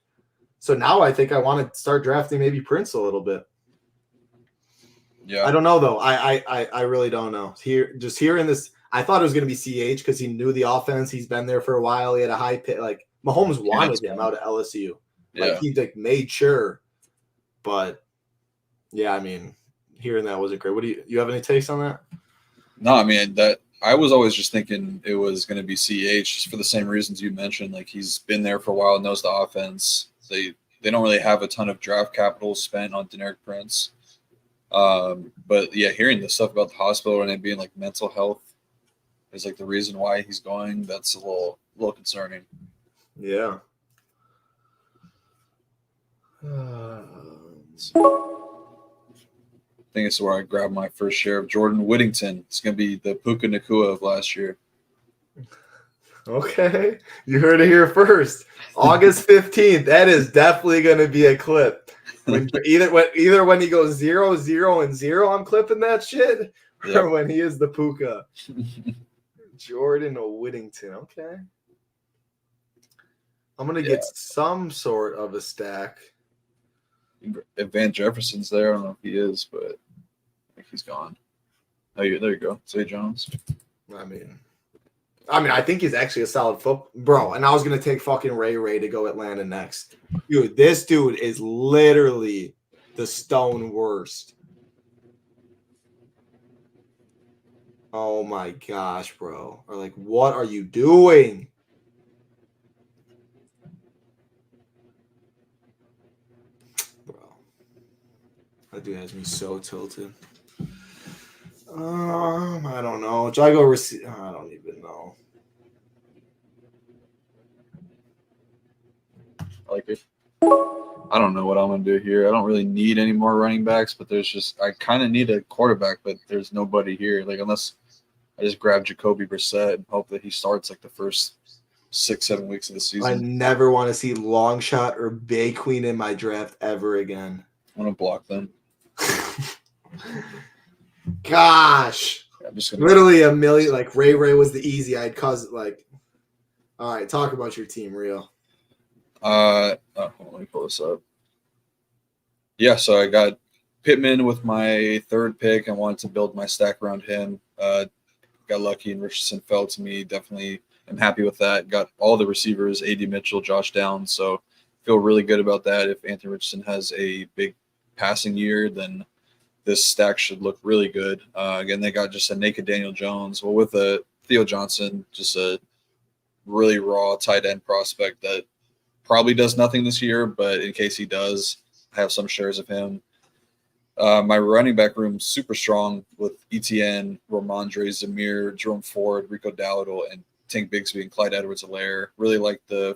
So now I think I want to start drafting maybe Prince a little bit. Yeah. I don't know though. I really don't know. Hearing this, I thought it was going to be CH because he knew the offense. He's been there for a while. He had a high pick. Like Mahomes wanted him out of LSU. Like he like made sure. But yeah, I mean, hearing that wasn't great. What do you have any takes on that? No, I mean that I was always just thinking it was going to be CH just for the same reasons you mentioned. Like he's been there for a while, knows the offense. They don't really have a ton of draft capital spent on Deneric Prince. But yeah, hearing the stuff about the hospital and it being like mental health is like the reason why he's going. That's a little concerning. Yeah. think it's where I grabbed my first share of Jordan Whittington. It's going to be the Puka Nakua of last year. Okay. You heard it here first. August 15th. That is definitely going to be a clip. Either when he goes 0, 0, and 0, I'm clipping that shit, or when he is the Puka. Jordan Whittington. Okay. I'm going to get some sort of a stack. If Van Jefferson's there, I don't know if he is, but I think he's gone. Oh, there you go. Zay Jones. I mean, I think he's actually a solid bro. And I was gonna take fucking Ray to go Atlanta next. Dude, this dude is literally the stone worst. Oh my gosh, bro. Or like, what are you doing? Bro. That dude has me so tilted. I don't know. Should I go receive? I don't even know. I like it. I don't know what I'm going to do here. I don't really need any more running backs, but I kind of need a quarterback, but there's nobody here. Like, unless I just grab Jacoby Brissett and hope that he starts like the first 6-7 weeks of the season. I never want to see Longshot or Bay Queen in my draft ever again. I'm going to block them. Gosh. Yeah, I'm just literally a million. Like, Ray was the easy. I'd cause like, all right, talk about your team, Rio. Let me pull this up. Yeah, so I got Pittman with my third pick. I wanted to build my stack around him. Got lucky and Richardson fell to me. Definitely am happy with that. Got all the receivers, A.D. Mitchell, Josh Downs. So feel really good about that. If Anthony Richardson has a big passing year, then this stack should look really good. Again, they got just a naked Daniel Jones. Well, with a Theo Johnson, just a really raw tight end prospect that probably does nothing this year, but in case he does, I have some shares of him. My running back room super strong with ETN, Ramondre, Zamir, Jerome Ford, Rico Dowdle, and Tank Bigsby and Clyde Edwards-Helaire. Really like my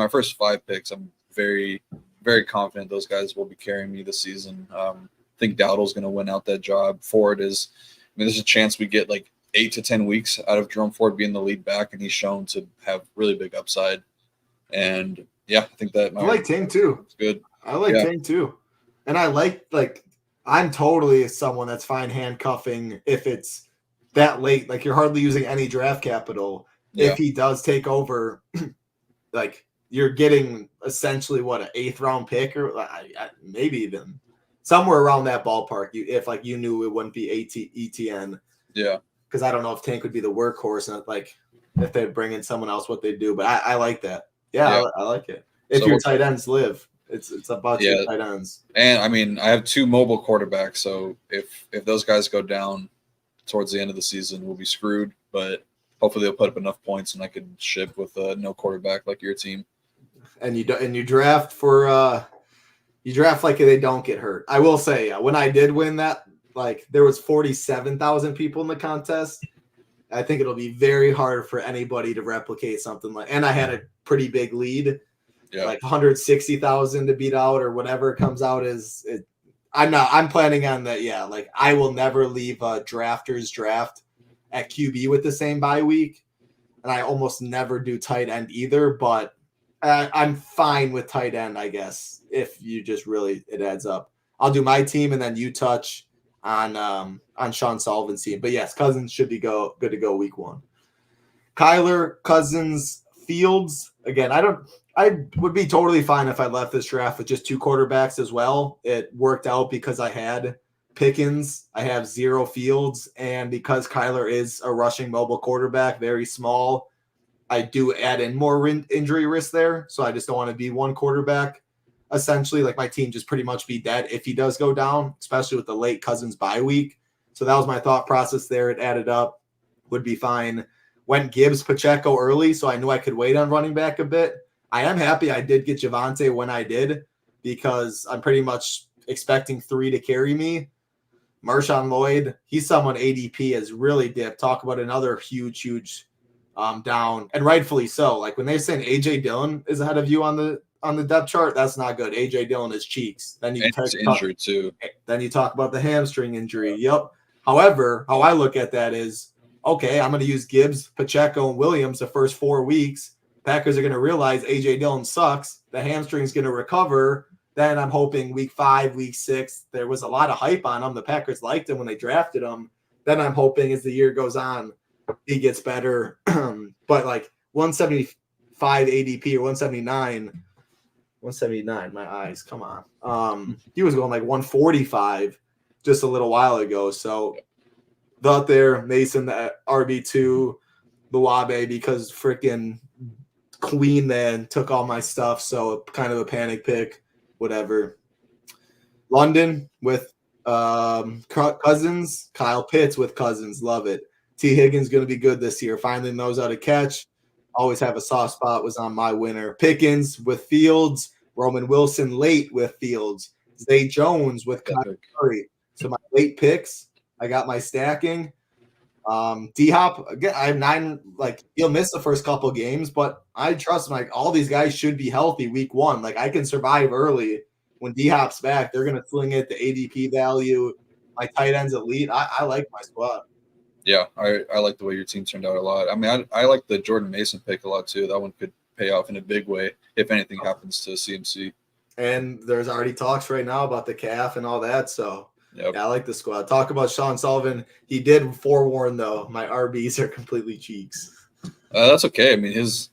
first 5 picks. I'm very, very confident those guys will be carrying me this season. I think Dowdle's going to win out that job. Ford is, there's a chance we get like 8 to 10 weeks out of Jerome Ford being the lead back, and he's shown to have really big upside. And yeah, I think that I like Tank too. It's good. I like Tank too. And I like I'm totally someone that's fine handcuffing if it's that late. Like, you're hardly using any draft capital. Yeah. If he does take over, like, you're getting essentially what, an 8th round pick, or maybe even somewhere around that ballpark. If you knew it wouldn't be ETN. Yeah. Because I don't know if Tank would be the workhorse, and like if they bring in someone else, what they do. But I like that. Yeah. I like it. If your tight ends live. It's about your tight ends. And I have 2 mobile quarterbacks, so if those guys go down towards the end of the season, we'll be screwed. But hopefully they'll put up enough points and I could ship with no quarterback like your team. And you draft for you draft like they don't get hurt. I will say, when I did win that, like, there was 47,000 people in the contest. I think it'll be very hard for anybody to replicate something like. And I had a pretty big lead. Yeah. Like 160,000 to beat out, or whatever comes out I'm planning on that. Yeah. Like, I will never leave a drafter's draft at QB with the same bye week. And I almost never do tight end either, but I'm fine with tight end, I guess, if you just really, it adds up. I'll do my team and then you touch on Sean Sullivan's team. But yes, Cousins should be good to go week 1. Kyler, Cousins, Fields. Again, I would be totally fine if I left this draft with just 2 quarterbacks as well. It worked out because I had Pickens, I have 0 Fields, and because Kyler is a rushing mobile quarterback, very small, I do add in more injury risk there. So I just don't want to be one quarterback. Essentially, like, my team just pretty much be dead if he does go down, especially with the late Cousins bye week. So that was my thought process there. It added up, would be fine. Went Gibbs, Pacheco early, so I knew I could wait on running back a bit. I am happy I did get Javonte when I did, because I'm pretty much expecting 3 to carry me. Marshawn Lloyd, he's someone ADP has really dipped. Talk about another huge down, and rightfully so. Like, when they're saying AJ Dillon is ahead of you on the on the depth chart, that's not good. A.J. Dillon is cheeks. Then And he's injured too. Then you talk about the hamstring injury. Yep. However, how I look at that is, okay, I'm going to use Gibbs, Pacheco, and Williams the first 4 weeks. Packers are going to realize A.J. Dillon sucks. The hamstring's going to recover. Then I'm hoping week 5, week 6, there was a lot of hype on him. The Packers liked him when they drafted him. Then I'm hoping as the year goes on, he gets better. But like 175 ADP or 179, my eyes, come on. He was going like 145 just a little while ago. So out there, Mason, the RB2, the Wabe, because freaking Queen man took all my stuff. So kind of a panic pick, whatever. London with Cousins, Kyle Pitts with Cousins, love it. T. Higgins going to be good this year. Finally knows how to catch. Always have a soft spot, was on my winner. Pickens with Fields, Roman Wilson late with Fields, Zay Jones with Kyler Murray. So my late picks, I got my stacking. D-Hop, again, I have 9, like, he'll miss the first couple games, but I trust him. Like, all these guys should be healthy week 1. Like, I can survive early. When D-Hop's back, they're going to sling it, the ADP value. My tight end's elite. I like my squad. Yeah, I like the way your team turned out a lot. I mean, I like the Jordan Mason pick a lot too. That one could pay off in a big way if anything happens to CMC. And there's already talks right now about the calf and all that. So, yep. Yeah, I like the squad. Talk about Sean Sullivan. He did forewarn, though. My RBs are completely cheeks. That's okay. I mean, his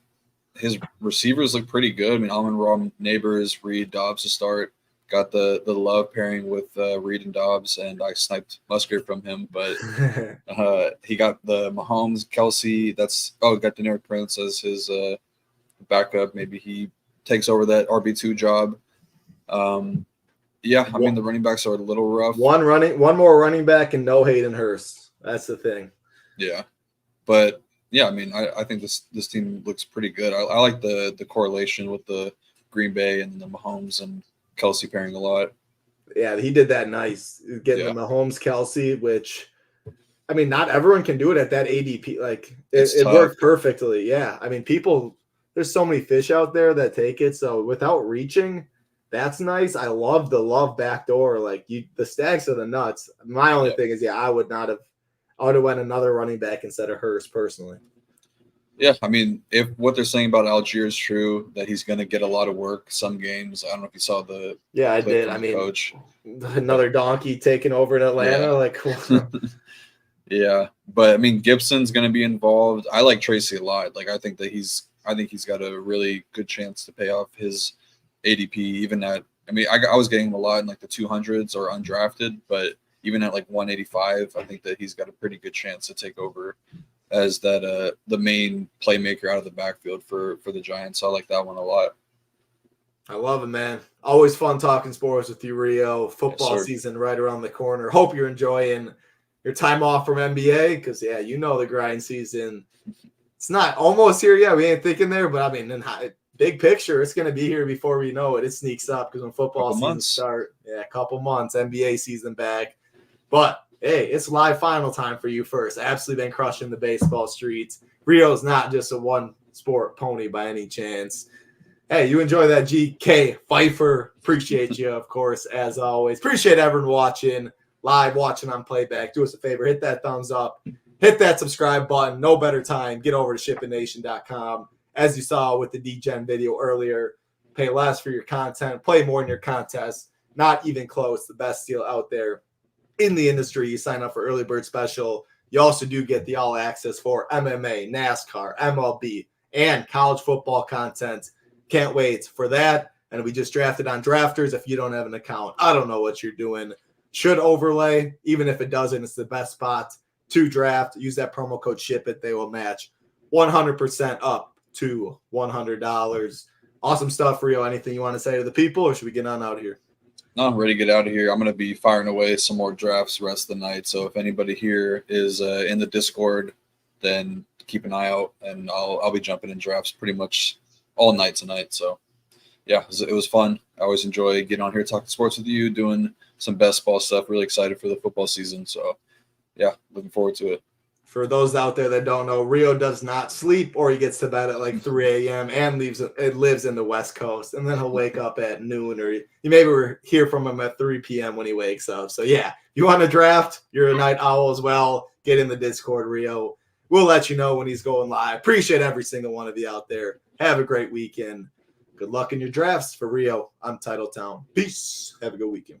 receivers look pretty good. I mean, Amon-Ra, Neighbors, Reed, Dobbs to start. Got the love pairing with Reed and Dobbs, and I sniped Musgrave from him. But he got the Mahomes, Kelsey. Got Deneric Prince as his backup. Maybe he takes over that RB2 job. Yeah, I mean, the running backs are a little rough. One more running back and no Hayden Hurst. That's the thing. Yeah. But, yeah, I mean, I think this team looks pretty good. I like the correlation with the Green Bay and the Mahomes and Kelsey pairing a lot. Yeah, he did that nice. Getting the Mahomes, Kelsey, which, I mean, not everyone can do it at that ADP. Like, it worked perfectly. Yeah. I mean, there's so many fish out there that take it. So without reaching, that's nice. I love the backdoor. Like, the stacks are the nuts. My only thing is, I would have went another running back instead of Hurst personally. Yeah, I mean, if what they're saying about Algier is true, that he's going to get a lot of work some games. I don't know if you saw the I did. I mean, coach. Another donkey taking over in Atlanta. Like, yeah, but I mean, Gibson's going to be involved. I like Tracy a lot. Like, I think he's got a really good chance to pay off his ADP. Even at, I mean, I was getting him a lot in like the 200s or undrafted, but even at like 185, I think that he's got a pretty good chance to take over as that the main playmaker out of the backfield for the Giants. So I like that one a lot. I love it, man. Always fun talking sports with you, Rio. Football season right around the corner. Hope you're enjoying your time off from NBA because, the grind season. It's not almost here yet. We ain't thinking there, but I mean, in big picture, it's going to be here before we know it. It sneaks up because when football season starts, a couple months, NBA season back. But hey, it's live final time for you first. Absolutely been crushing the baseball streets. Rio's not just a one-sport pony by any chance. Hey, you enjoy that GK Pfeiffer. Appreciate you, of course, as always. Appreciate everyone watching, live watching on playback. Do us a favor, hit that thumbs up. Hit that subscribe button. No better time. Get over to SHIPITNation.com. As you saw with the DGen video earlier, pay less for your content. Play more in your contests. Not even close. The best deal out there in the industry. You sign up for early bird special. You also do get the all access for MMA, NASCAR, MLB, and college football content. Can't wait for that. And we just drafted on Drafters. If you don't have an account, I don't know what you're doing. Should overlay. Even if it doesn't, it's the best spot to draft. Use that promo code SHIPIT. They will match 100% up to $100. Awesome stuff, Rio. Anything you want to say to the people, or should we get on out of here? No, I'm ready to get out of here. I'm going to be firing away some more drafts the rest of the night. So if anybody here is in the Discord, then keep an eye out, and I'll be jumping in drafts pretty much all night tonight. So, yeah, it was fun. I always enjoy getting on here, talking sports with you, doing some best ball stuff. Really excited for the football season. So, yeah, looking forward to it. For those out there that don't know, Rio does not sleep, or he gets to bed at like 3 a.m. and lives in the West Coast, and then he'll wake up at noon, or you maybe hear from him at 3 p.m. when he wakes up. So yeah, if you want to draft, you're a night owl as well. Get in the Discord, Rio. We'll let you know when he's going live. Appreciate every single one of you out there. Have a great weekend. Good luck in your drafts. For Rio, I'm Titletown. Peace. Have a good weekend.